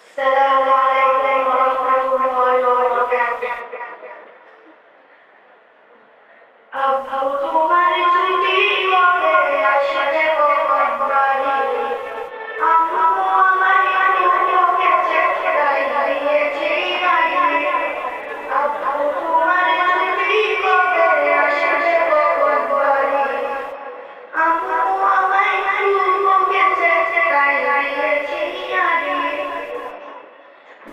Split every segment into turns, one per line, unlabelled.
السلام عليكم ورحمة الله وبركاته. আব্বু তোমার ছুটি হবে আসলে কখন বাড়ি, আম্মু আমার মুখে চেহারায় দিয়েছি গালি। আব্বু তোমার ছুটি হবে আসলে কখন বাড়ি, আম্মু আমার মুখে চেহারায় দিয়েছি গালি।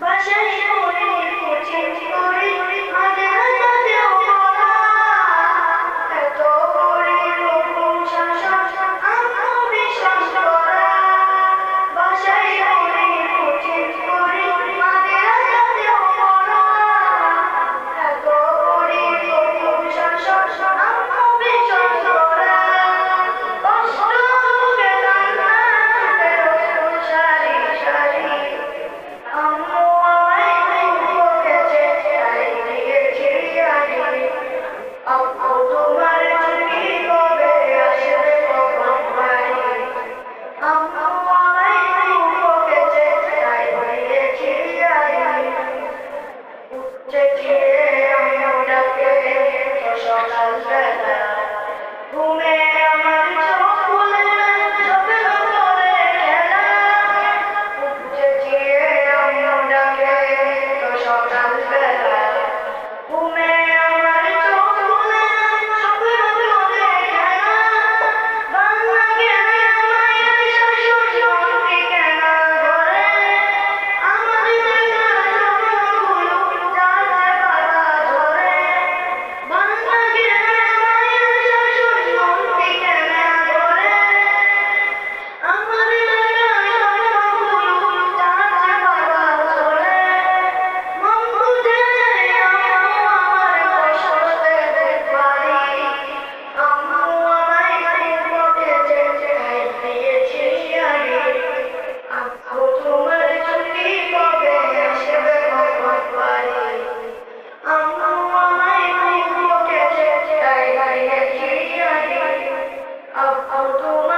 বাসায় পড়ে কোচিং করে আগে হাতেও পড়া, এত করে রকম শাসন আম্মু বিশ্বাস করা। বাসায় পড়ে কোচিং করে আগে হাতেও পড়া, এত করে রকম শাসন আম্মু বিশ্বাস করা। কষ্ট বেদনা বেরোয় সারি সারি, আম্মু আমায় মুখে চেহারায় দিয়েছি গালি। আব্বু তোমার ছুটি কবে আসবে কখন বাড়ি, আম্মু আমায় মুখে চেহারায় দিয়েছি গালি। উঠতে গিয়ে আম্মু ডাকে সকালবেলা, ঘুমে আমার চোখ খুলে চোখে পড়ে খেলা। উঠতে গিয়ে আম্মু ডাকে সকালবেলা, ঘুমে আমার চোখ খুলে চোখে পড়ে খেলা। বাংলা গেলে মায়ের শাসন শুনতে কেন ধরে, আমার দেখা স্বপ্নগুলো যাচ্ছে বাধা ধরে। বাংলা গেলে মায়ের শাসন শুনতে কেন ধরে, আমার দেখা স্বপ্নগুলো যাচ্ছে বাধা ধরে। মন বুঝে আম্মু আমার কষ্টে দেখবারি, আম্মু আমায় মুখে চেহারায় দিয়েছি গালি। আব্বু তোমার ছুটি কবে আসবে কখন বাড়ি, আম্মু আমায় মুখে চেহারায় দিয়েছি গালি। আব্বু তোমার